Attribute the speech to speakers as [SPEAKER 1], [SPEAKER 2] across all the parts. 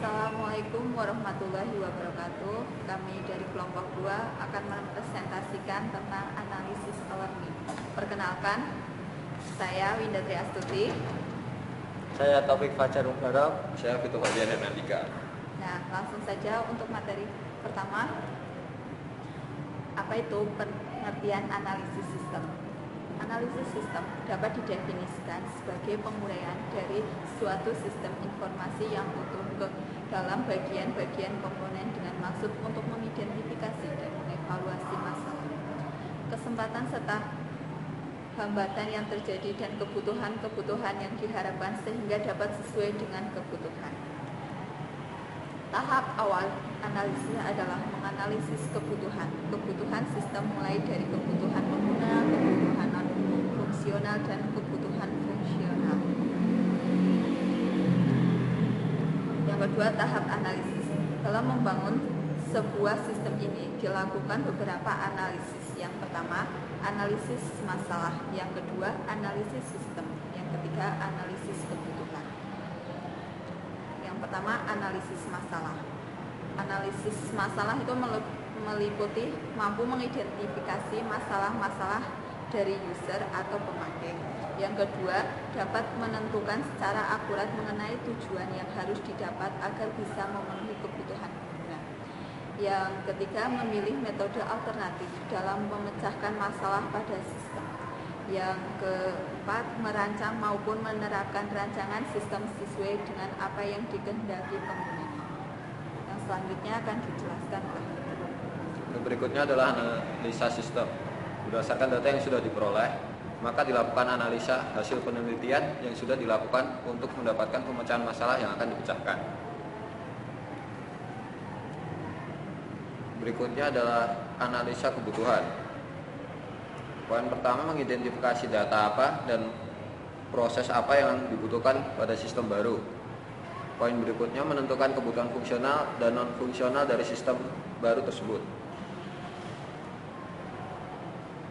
[SPEAKER 1] Assalamualaikum warahmatullahi wabarakatuh. Kami dari kelompok 2 akan mempresentasikan tentang analisis learning. Perkenalkan, saya Winda Tri Astuti.
[SPEAKER 2] Saya Taufik Fajar Mubarak.
[SPEAKER 3] Saya Fitu Fajar Hernandika.
[SPEAKER 1] Nah, langsung saja untuk materi pertama. Apa itu pengertian analisis sistem? Analisis sistem dapat didefinisikan sebagai penguraian dari suatu sistem informasi yang utuh ke dalam bagian-bagian komponen dengan maksud untuk mengidentifikasi dan mengevaluasi masalah, kesempatan serta hambatan yang terjadi dan kebutuhan-kebutuhan yang diharapkan sehingga dapat sesuai dengan kebutuhan. Tahap awal analisis adalah menganalisis kebutuhan sistem mulai dari kebutuhan pengguna, kebutuhan non-fungsional, dan kebutuhan fungsional. Yang kedua, tahap analisis. Dalam membangun sebuah sistem ini dilakukan beberapa analisis. Yang pertama, analisis masalah. Yang kedua, analisis sistem. Yang ketiga, analisis kebutuhan. Yang pertama, analisis masalah. Analisis masalah itu meliputi mampu mengidentifikasi masalah-masalah dari user atau pemakai. Yang kedua, dapat menentukan secara akurat mengenai tujuan yang harus didapat agar bisa memenuhi kebutuhan pengguna. Yang ketiga, memilih metode alternatif dalam memecahkan masalah pada sistem. Yang keempat, merancang maupun menerapkan rancangan sistem sesuai dengan apa yang dikehendaki pengguna. Yang selanjutnya akan dijelaskan oleh
[SPEAKER 3] Berikutnya adalah analisa sistem. Berdasarkan data yang sudah diperoleh, maka dilakukan analisa hasil penelitian yang sudah dilakukan untuk mendapatkan pemecahan masalah yang akan dipecahkan. Berikutnya adalah analisa kebutuhan. Poin pertama, mengidentifikasi data apa dan proses apa yang dibutuhkan pada sistem baru. Poin berikutnya, menentukan kebutuhan fungsional dan non-fungsional dari sistem baru tersebut.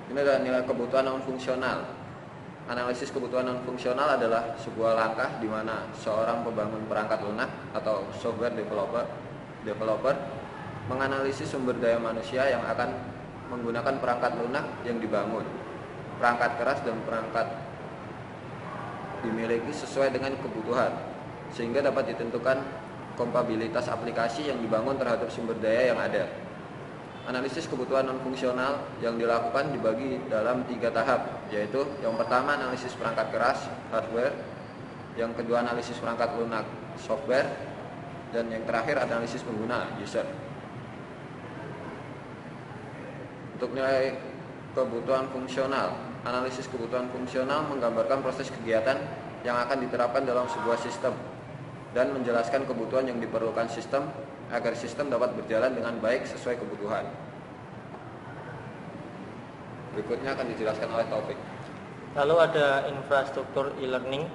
[SPEAKER 3] Ini adalah nilai kebutuhan non-fungsional. Analisis kebutuhan non-fungsional adalah sebuah langkah di mana seorang pembangun perangkat lunak atau software developer menganalisis sumber daya manusia yang akan menggunakan perangkat lunak yang dibangun. Perangkat keras dan perangkat dimiliki sesuai dengan kebutuhan, sehingga dapat ditentukan kompatibilitas aplikasi yang dibangun terhadap sumber daya yang ada. Analisis kebutuhan non-fungsional yang dilakukan dibagi dalam 3 tahap, yaitu yang pertama analisis perangkat keras hardware, yang kedua analisis perangkat lunak software, dan yang terakhir analisis pengguna user. Untuk nilai kebutuhan fungsional, analisis kebutuhan fungsional menggambarkan proses kegiatan yang akan diterapkan dalam sebuah sistem dan menjelaskan kebutuhan yang diperlukan sistem agar sistem dapat berjalan dengan baik sesuai kebutuhan. Berikutnya akan dijelaskan oleh Taufik.
[SPEAKER 2] Lalu ada infrastruktur e-learning.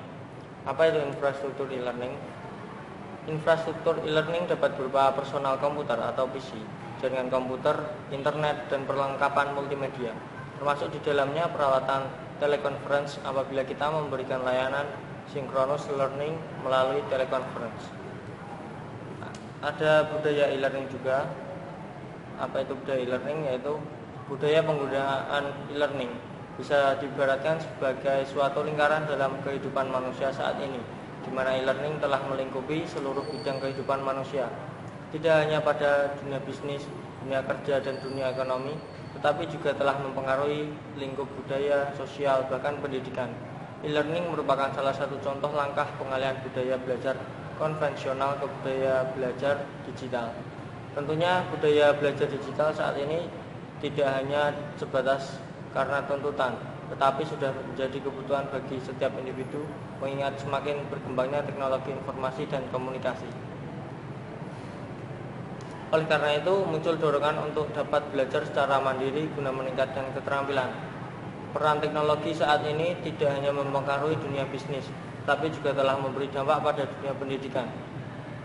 [SPEAKER 2] Apa itu infrastruktur e-learning? Infrastruktur e-learning dapat berupa personal komputer atau PC, jaringan komputer, internet, dan perlengkapan multimedia, termasuk di dalamnya peralatan teleconference apabila kita memberikan layanan synchronous learning melalui teleconference. Ada budaya e-learning juga. Apa itu budaya e-learning? Yaitu budaya penggunaan e-learning bisa diibaratkan sebagai suatu lingkaran dalam kehidupan manusia saat ini, di mana e-learning telah melingkupi seluruh bidang kehidupan manusia, tidak hanya pada dunia bisnis, dunia kerja, dan dunia ekonomi, tetapi juga telah mempengaruhi lingkup budaya, sosial, bahkan pendidikan. E-learning merupakan salah satu contoh langkah pengalihan budaya belajar konvensional ke budaya belajar digital. Tentunya budaya belajar digital saat ini tidak hanya sebatas karena tuntutan, tetapi sudah menjadi kebutuhan bagi setiap individu mengingat semakin berkembangnya teknologi informasi dan komunikasi. Oleh karena itu, muncul dorongan untuk dapat belajar secara mandiri guna meningkatkan keterampilan. Peran teknologi saat ini tidak hanya mempengaruhi dunia bisnis, tapi juga telah memberi dampak pada dunia pendidikan.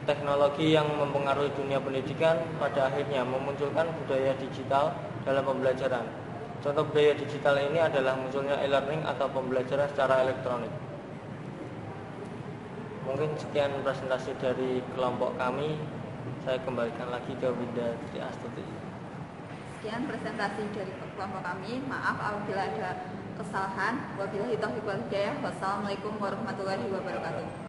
[SPEAKER 2] Teknologi yang mempengaruhi dunia pendidikan pada akhirnya memunculkan budaya digital dalam pembelajaran. Contoh budaya digital ini adalah munculnya e-learning atau pembelajaran secara elektronik. Mungkin sekian presentasi dari kelompok kami. Saya kembalikan lagi ke Winda Tri Astuti.
[SPEAKER 1] Sekian presentasi dari kelompok kami. Maaf apabila ada kesalahan. Wabillahi taufiq wal hidayah. Wassalamualaikum warahmatullahi wabarakatuh.